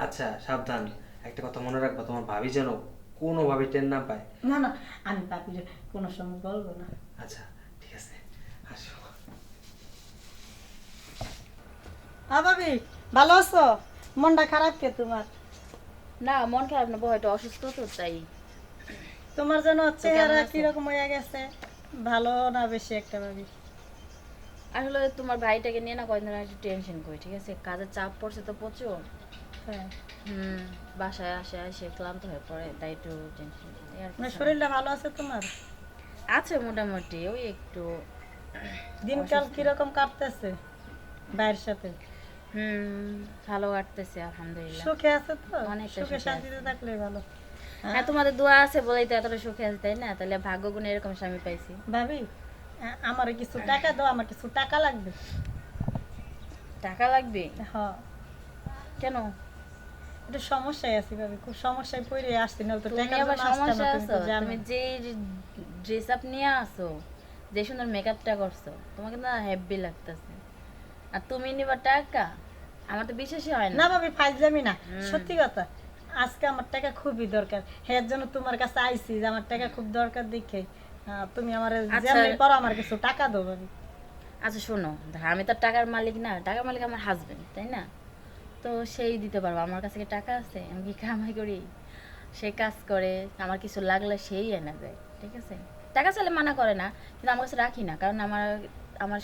আচ্ছা সাবধান, একটা কথা মনে রাখবা, তোমার ভাবি যেন কোনোভাবে টের না পায়। না না, আমি বাপিরে কোনো সময় বলবো না। আচ্ছা ঠিক আছে, আসো। ভাবি, ভালো আছো? মনটা খারাপ কে তোমার? না, মন খারাপ না, বউ একটু অসুস্থ তো তাই। তোমার যেন তো কেমন চেহারা আছো? কিরকম হয়ে গেছে, ভালো না বেশি একটা ভাবি। আসলে তোমার ভাইটাকে নিয়ে না কয়েকদিন একটু টেনশন করি, ঠিক আছে? কাজের চাপ পড়ছে তো প্রচুর। হ্যাঁ, হুম। বাসায় আসে আসে ক্লান্ত হয়ে পড়ে, তাই একটু টেনশন আর মানে কিছু না। শরীরটা ভালো আছে তোমার? আছে মোটামুটি, ওই একটু দিনকাল অসুস্থ। কিরকম কাটতেছে ভাইয়ের সাথে? হুম। ভালো কাটতেছে আলহামদুলিল্লাহ। সুখে আছে তো? অনেকটা সুখে সুখে শান্তিতে আছে। থাকলে ভালো। হ্যাঁ, তোমাদের দোয়া আছে বলেই তো এতটা সুখে আছে, তাই না? তাহলে ভাগ্য গুণে এরকম স্বামী পাইছি। ভাবি, আমার কিছু টাকা দাও, আমার কিছু টাকা লাগবে। টাকা লাগবে? হ্যাঁ, কেন? একটু সমস্যায় আছি ভাবি, খুব সমস্যায় পড়ে আসছি, না তো তুমি টাকার আবার জন্য আসতাম না, সমস্যা তুমি আছো? তো জানো। তুমি যে ড্রেস আপ নিয়ে আসো, যে সুন্দর মেকআপটা করছো, তোমাকে না হ্যাপি লাগতেছে। আর তুমি নিবা টাকা? আমার তো বিশ্বাসই হয় না না। ভাবি, ফাইজলামি না, হুম। সত্যি কথা। আজকে আমার টাকা খুবই দরকার, এর জন্য তোমার কাছে আইছি যে আমার টাকা খুব দরকার দেখে তুমি আমার আচ্ছা। যেমনি পারো আমার কিছু টাকা দাও ভাবি। আচ্ছা শোনো, দেখো আমি তো আর টাকার মালিক না, টাকার মালিক আমার হাজবেন্ড, তাই না? তো সেই দিতে পারবো। আমার কাছে কি টাকা আছে? আমি কি কামাই করি? সে কাজ করে, আমার কিছু লাগলে সেই এনে দেয়, ঠিক আছে? টাকা চাইলে মানা করে না, কিন্তু আমার কাছে রাখি না, কারণ আমার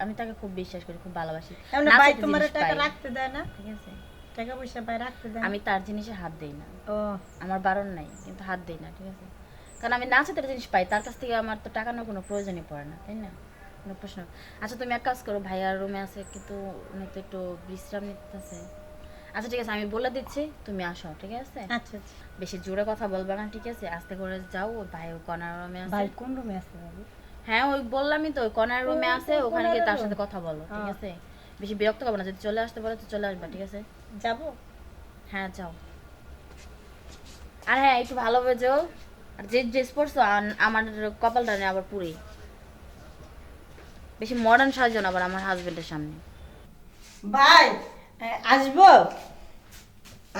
আমি তাকে খুব বিশ্বাস করি, খুব ভালোবাসি। এমন না ভাই চাইতে তোমার জিনিস টাকা পাই, রাখতে দেয় না? ঠিক আছে? টাকা পয়সা ভাই রাখতে দেয় না? আমি তার জিনিসে হাত দেই না। ও, আমার বারণ নাই, কিন্তু হাত দেই না, ঠিক আছে? কারণ আমি না চাইতে একটা জিনিস পাই, তার কাছ থেকে আমার তো টাকা নেওয়ার কোনো প্রয়োজনই পড়ে না, তাই না? কোনো প্রশ্ন। আচ্ছা তুমি এক কাজ করো, ভাইয়ার রুমে আছে, কিন্তু উনি তো একটু বিশ্রাম নিতেছে। আচ্ছা ঠিক আছে, আমি বলে দিচ্ছি, তুমি আসো, ঠিক আছে? আচ্ছা আচ্ছা। বেশি জোরে কথা বলবা না, ঠিক আছে? আস্তে করে যাও, ওই ভাই ওই কর্নার রুমে আছে। ভাই কোন রুমে আছে ভাবি? হ্যাঁ, ওই বললামই তো, ওই কর্নার রুমে আছে, ওই ওখানে গিয়ে কোনারে তার room? সাথে কথা বলো, ঠিক হ্যাঁ। আছে? বেশি বিরক্ত করবে না, যদি চলে আসতে বলে তো চলে আসবা, ঠিক আছে? যাবো। হ্যাঁ যাও। আর হ্যাঁ, একটু ভালো বেজো। আর যে ড্রেস পরছো, আমার কপালটা নিয়ে আবার পুরি। বেশি মডার্ন সাজো না আবার আমার হাজবেন্ডের সামনে। ভাই, আসবো?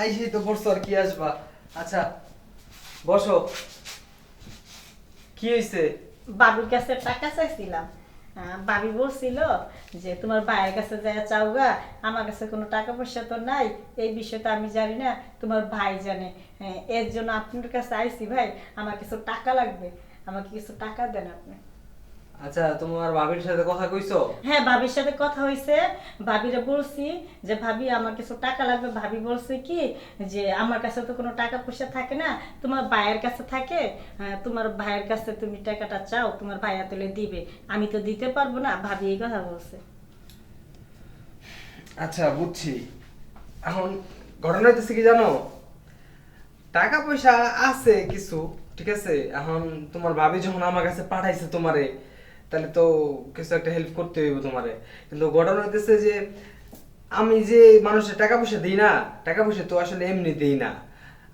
আইসি তো পড়ছো, আর কি আসবা। আচ্ছা বসো। কি হয়েছে? বাবির কাছে টাকা চাইছিলাম। বাবি বলছিল যে তোমার ভাইয়ের কাছে যায় চাওগা, আমার কাছে কোনো টাকা পয়সা তো নাই, এই বিষয়টা আমি জানি না, তোমার ভাই জানে। এর জন্য আপনার কাছে আইছি ভাই, আমার কিছু টাকা লাগবে, আমাকে কিছু টাকা দেন আপনি। আচ্ছা তোমার ভাবির সাথে কথা কইছো? হ্যাঁ, ভাবির সাথে কথা হয়েছে। ভাবিরে বলছি যে ভাবি আমার কিছু টাকা লাগবে, ভাবি বলছে কি যে আমার কাছে তো কোনো টাকা পয়সা থাকে না, তোমার ভাইয়ের কাছে থাকে। তোমার ভাইয়ের কাছে তুমি টাকাটা চাও, তোমার ভাইয়া তুলে দিবে, আমি তো দিতে পারবো না, ভাবি এই কথা বলছে। আচ্ছা বুঝছি। এখন ঘটনা হইতেছে কি জানো, টাকা পয়সা আছে কিছু, ঠিক আছে। এখন তোমার ভাবি যখন আমার কাছে পাঠাইছে তোমারে, তাহলে তো কিছু একটা হেল্প করতে হইব তোমারে। কিন্তু ঘটনা হইতেছে যে আমি যে মানুষের টাকা পয়সা দিই না, টাকা পয়সা তো আসলে এমনি দিই না,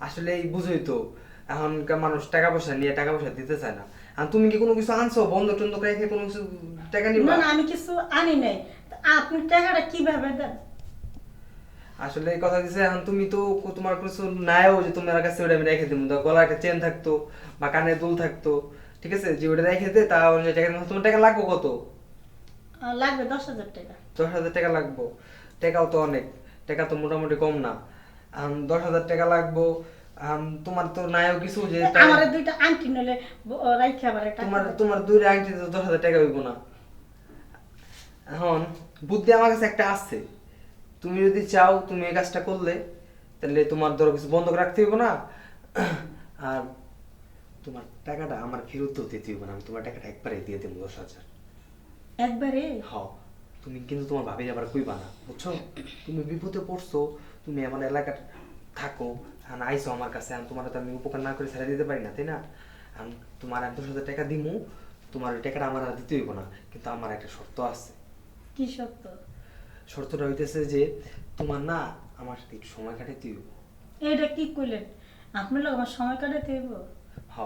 আসলে এই বুঝোই তো। এখনকার মানুষ টাকা পয়সা নিয়ে টাকা পয়সা দিতে চায় না। আর তুমি কি কোনো কিছু আনছো বন্ধক টন্ধক রেখে, কোনো কিছু টাকা নিবা? না না, আমি কিছু আনি নাই। তা আপনি টাকাটা কিভাবে দেন? আসলে এই কথা দিছে, এখন তুমি তো তোমার কিছু নাইও যে তোমার কাছে ওটা আমি রেখে দিব। গলায় একটা চেন থাকতো বা কানে দুল থাকতো, ঠিক আছে, যে ওটা রেখে দে, তা অনুযায়ী টাকা তোমার টাকা লাগবে কত? লাগবে 10,000 টাকা। 10,000 টাকা লাগবো? টাকাও তো অনেক, টাকা তো মোটামুটি কম না। 10,000 টাকা লাগবো। তোমার তো নাইও কিছু যে আমার দুইটা আংটি নলে রাইখে আবার টাকা তোমার দেন। তোমার দুই আংটি তো 10,000 টাকা হইব না। এখন বুদ্ধি আমার কাছে একটা আছে, তুমি যদি চাও তুমি এই কাজটা করলে, তাহলে তোমার ধরো কিছু বন্ধক রাখতে হইব না। আর তোমার টাকাটা আমার ফেরত তো দিতে হইব না, আমি তোমার টাকাটা একবারে দিয়ে দেবো 10,000। একবারে? হ, তুমি কিন্তু তোমার ভাবির আবার কইবা না, বুঝছো? তুমি বিপদে পড়ছো, তুমি আমার এলাকার থাকো, আর আইসো আমার কাছে, আর তোমার তো আমি উপকার না করে ছেড়ে দিতে পারি না, তাই না? আমি তোমার 10,000 টাকা দিমু, তোমার ওই টাকাটা আমার আর দিতে হইব না, কিন্তু আমার একটা শর্ত আছে। কি সত্য? শর্তটা হইতেছে যে তোমার না আমার সাথে একটু সময় কাটাইতে হইব। এটা কি কইলেন? আপনার লোক আমার সময় কাটাতে হইব? হ,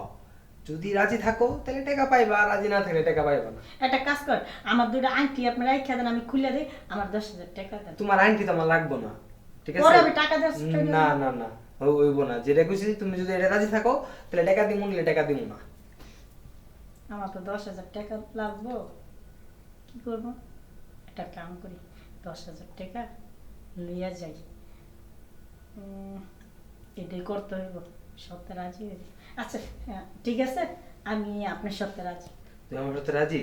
যদি রাজি থাকো তাহলে টাকা পাইবা, আর রাজি না থাকলে টাকা পাইবা না। একটা কাজ কর, আমার দুইটা আংটি আপনি রাইখা দেন, আমি খুলে দিই, আমার 10,000 টাকা দেন। তোমার আইনটি তো আমার লাগবো না। ঠিক পরে আছে আমি টাকা দেওয়ার চেষ্টা করবো। না না না হইব না, যেটা কইছি তুমি যদি এটা রাজি থাকো তাহলে টাকা দিমু, নিলে টাকা দিমু না। আমার তো 10,000 টাকা লাগবো, কি করবো? একটা কাম করি, 10,000 টাকা লইয়া যাই, এটাই করতে হইব, সত্যি রাজি হইব। আচ্ছা হ্যাঁ, ঠিক আছে, আমি আপনার সত্যি রাজি। তুমি আমার সাথে রাজি?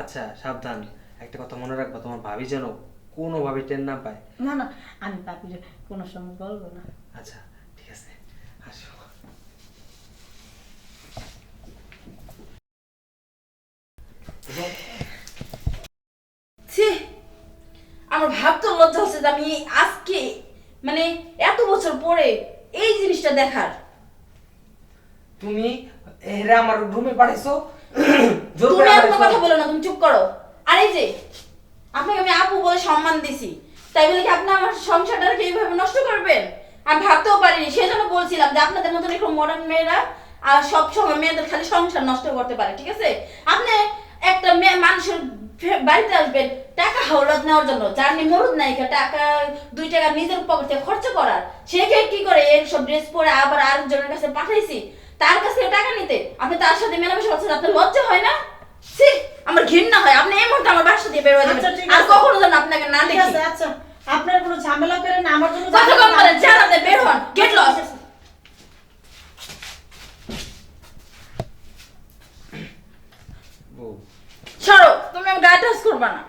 আচ্ছা সাবধান, একটা কথা মনে রাখবা, তোমার ভাবি যেন কোনোভাবে টেন না পায়। না না, আমি বাপিরে কোনো সময় বলবো না। আচ্ছা ঠিক আছে, আসো। ছি, আমার ভাবতে লজ্জা হচ্ছে যে আমি আজকে মানে এত বছর পরে এই জিনিসটা দেখার। তুমি এরা আমার রুমে পাঠাইছো, জোর তুমি করে আর কোনো পাঠাইছো। কথা বলো না, তুমি চুপ করো। আর এই যে আপনাকে আমি আপু বলে সম্মান দিছি, তাই বলে কি আপনি আমার সংসারটাকে এইভাবে নষ্ট করবেন? আমি ভাবতেও পারিনি, সেই জন্য বলছিলাম যে আপনাদের মতন একটু মডার্ন মেয়েরা আর সব সময় মেয়েদের খালি সংসার নষ্ট করতে পারে, ঠিক আছে? আপনি একটা মেয়ে মানুষের বাড়িতে আসবেন টাকা হাওলাত নেওয়ার জন্য, যার নি মরুদ নাই টাকা 2 টাকা নিজের পকেটে খরচ করার, সে কি করে এই সব ড্রেস পরে আবার আরেকজনের কাছে পাঠাইছি তার কাছ থেকে টাকা নিতে, আপনি তার সাথে মেলামেশা করছেন, আপনার লজ্জা হয় না? ছি, আমার ঘৃণা হয়। আপনি এই মুহূর্তে আমার বাসা দিয়ে বের হয়ে যাবেন, আচ্ছা, ঠিক আর আছে। কখনো যেন আপনাকে না ঠিক দেখি। আছে, আচ্ছা আপনার কোনো ঝামেলা করেন না, আমার জন্য কথা ঝামেলা কম বলেন, না। যান আপনি বের হন, গেট লস। বউ, ছাড়ো, তুমি আমার গায়ে টাচ করবা না।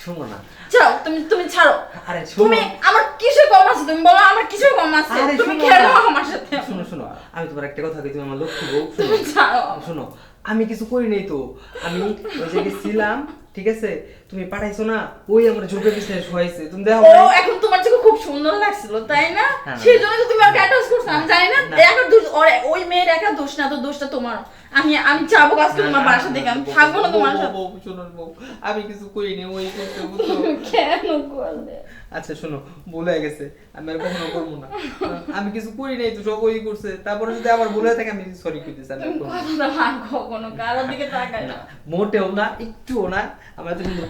শোনো না। ছাড়ো, তুমি ছাড়ো। আরে তুমি শোনো, আমার কিছু কম আছে, তুমি বলো আমার কিছু কম আছে, আরে তুমি শোনো খেলো না। আমার সাথে। শোনো শোনো, আমি তোমার একটা কথা কই, তুমি আমার লক্ষ্মী বউ, শোনো। তুমি ছাড়ো। শোনো, আমি কিছু করি নাই তো, আমি ওই জায়গায় ছিলাম, ঠিক আছে? তুমি পাঠাইছো না, ওই আমার ঝোপে পিছনে শোয়াইছে, তুমি দেখো ও নাই? এখন তোমার চোখে খুব সুন্দর লাগছিল তাই না? না, না। সেই জন্য তো তুমি আমাকে অ্যাটাচ করছো, আমি জানি না। না। একা দোষ ওই মেয়ের একা দোষ না, তো দোষটা তোমার। আমি যাবো আজকে তোমার বাসা থেকে, আমি থাকবো না তোমার সাথে। বউ, শোনো বউ, আমি কিছু করি নাই, ওই করতে বুঝছো? কেন করলে? আচ্ছা শোনো, ভুলে গেছে, আমি আর কখনো করবো না। আমি কিছু করি নাই তো, সব ওই করছে। তারপরে যদি আমার ভুলে থাকে আমি সরি কইতেছি, আমি আর তুমি করবো না। কথাটা ভাগ কখনো কারোর দিকে তাকায় না। মোটেও না, একটুও না। আমার তো সুন্দর